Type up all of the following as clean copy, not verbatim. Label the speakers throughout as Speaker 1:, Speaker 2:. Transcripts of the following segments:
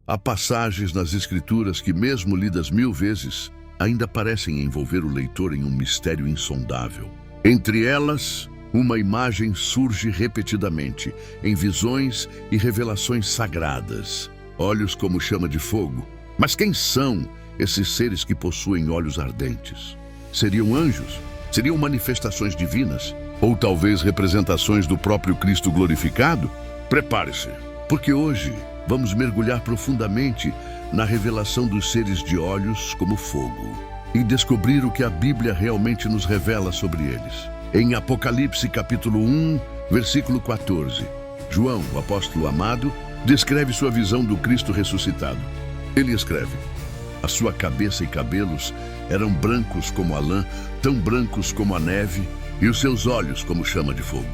Speaker 1: Há passagens nas Escrituras que, mesmo lidas 1000 vezes, ainda parecem envolver o leitor em um mistério insondável. Entre elas, uma imagem surge repetidamente, em visões e revelações sagradas. Olhos como chama de fogo. Mas quem são esses seres que possuem olhos ardentes? Seriam anjos? Seriam manifestações divinas? Ou talvez representações do próprio Cristo glorificado? Prepare-se, porque hoje vamos mergulhar profundamente na revelação dos seres de olhos como fogo e descobrir o que a Bíblia realmente nos revela sobre eles. Em Apocalipse capítulo 1, versículo 14, João, o apóstolo amado, descreve sua visão do Cristo ressuscitado. Ele escreve: a sua cabeça e cabelos eram brancos como a lã, tão brancos como a neve, e os seus olhos como chama de fogo.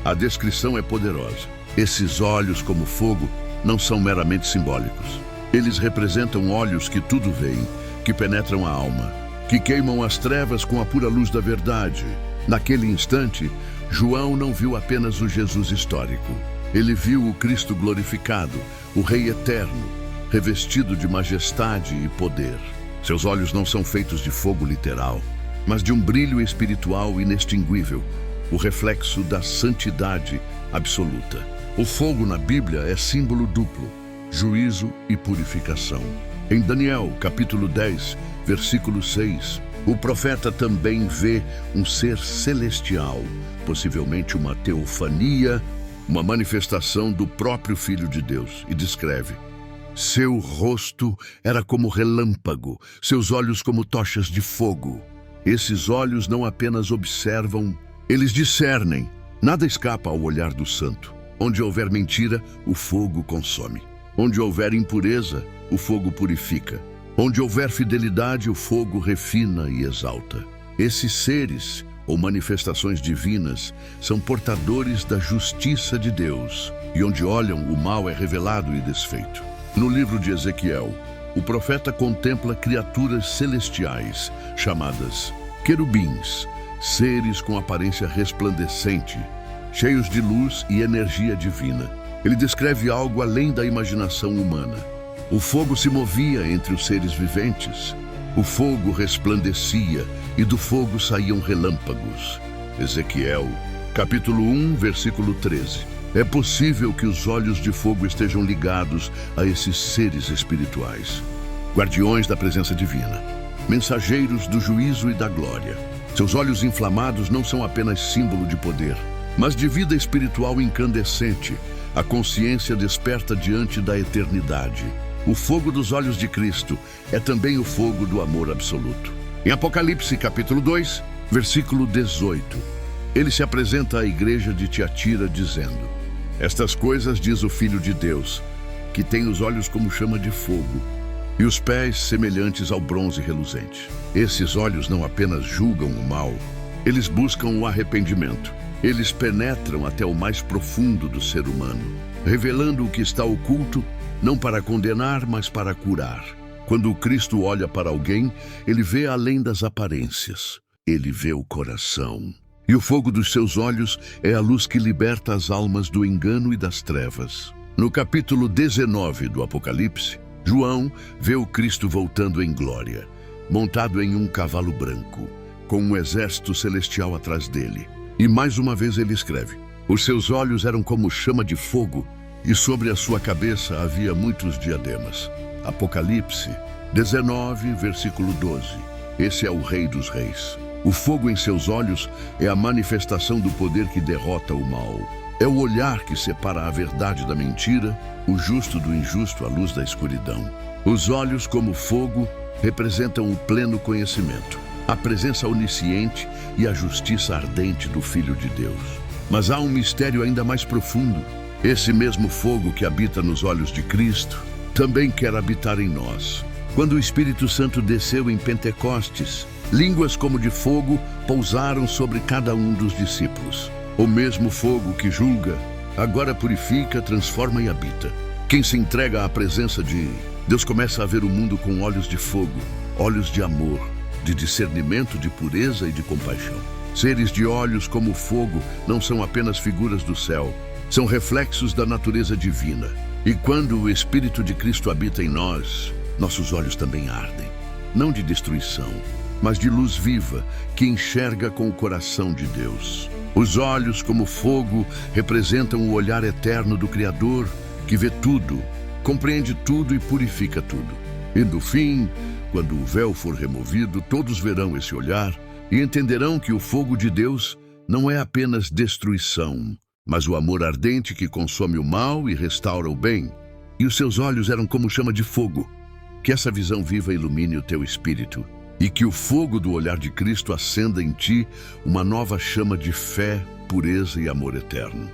Speaker 1: A descrição é poderosa. Esses olhos como fogo não são meramente simbólicos. Eles representam olhos que tudo veem, que penetram a alma, que queimam as trevas com a pura luz da verdade. Naquele instante, João não viu apenas o Jesus histórico. Ele viu o Cristo glorificado, o Rei eterno, revestido de majestade e poder. Seus olhos não são feitos de fogo literal, mas de um brilho espiritual inextinguível, o reflexo da santidade absoluta. O fogo na Bíblia é símbolo duplo: juízo e purificação. Em Daniel, capítulo 10, versículo 6, o profeta também vê um ser celestial, possivelmente uma teofania, uma manifestação do próprio Filho de Deus, e descreve: seu rosto era como relâmpago, seus olhos como tochas de fogo. Esses olhos não apenas observam, eles discernem. Nada escapa ao olhar do santo. Onde houver mentira, o fogo consome. Onde houver impureza, o fogo purifica. Onde houver fidelidade, o fogo refina e exalta. Esses seres, ou manifestações divinas, são portadores da justiça de Deus, e onde olham, o mal é revelado e desfeito. No livro de Ezequiel, o profeta contempla criaturas celestiais, chamadas querubins, seres com aparência resplandecente, cheios de luz e energia divina. Ele descreve algo além da imaginação humana. O fogo se movia entre os seres viventes. O fogo resplandecia e do fogo saíam relâmpagos. Ezequiel, capítulo 1, versículo 13. É possível que os olhos de fogo estejam ligados a esses seres espirituais, guardiões da presença divina, mensageiros do juízo e da glória. Seus olhos inflamados não são apenas símbolo de poder, mas de vida espiritual incandescente, a consciência desperta diante da eternidade. O fogo dos olhos de Cristo é também o fogo do amor absoluto. Em Apocalipse capítulo 2, versículo 18, ele se apresenta à igreja de Tiatira dizendo: estas coisas diz o Filho de Deus, que tem os olhos como chama de fogo e os pés semelhantes ao bronze reluzente. Esses olhos não apenas julgam o mal, eles buscam o arrependimento. Eles penetram até o mais profundo do ser humano, revelando o que está oculto, não para condenar, mas para curar. Quando o Cristo olha para alguém, ele vê além das aparências. Ele vê o coração. E o fogo dos seus olhos é a luz que liberta as almas do engano e das trevas. No capítulo 19 do Apocalipse, João vê o Cristo voltando em glória, montado em um cavalo branco, com um exército celestial atrás dele. E mais uma vez ele escreve: os seus olhos eram como chama de fogo, e sobre a sua cabeça havia muitos diademas. Apocalipse 19, versículo 12. Esse é o Rei dos Reis. O fogo em seus olhos é a manifestação do poder que derrota o mal. É o olhar que separa a verdade da mentira, o justo do injusto, a luz da escuridão. Os olhos, como fogo, representam o pleno conhecimento, a presença onisciente e a justiça ardente do Filho de Deus. Mas há um mistério ainda mais profundo. Esse mesmo fogo que habita nos olhos de Cristo também quer habitar em nós. Quando o Espírito Santo desceu em Pentecostes, línguas como de fogo pousaram sobre cada um dos discípulos. O mesmo fogo que julga, agora purifica, transforma e habita. Quem se entrega à presença de Deus começa a ver o mundo com olhos de fogo, olhos de amor, de discernimento, de pureza e de compaixão. Seres de olhos como fogo não são apenas figuras do céu, são reflexos da natureza divina. E quando o Espírito de Cristo habita em nós, nossos olhos também ardem, não de destruição, mas de luz viva, que enxerga com o coração de Deus. Os olhos, como fogo, representam o olhar eterno do Criador, que vê tudo, compreende tudo e purifica tudo. E no fim, quando o véu for removido, todos verão esse olhar e entenderão que o fogo de Deus não é apenas destruição, mas o amor ardente que consome o mal e restaura o bem. E os seus olhos eram como chama de fogo. Que essa visão viva ilumine o teu espírito e que o fogo do olhar de Cristo acenda em ti uma nova chama de fé, pureza e amor eterno.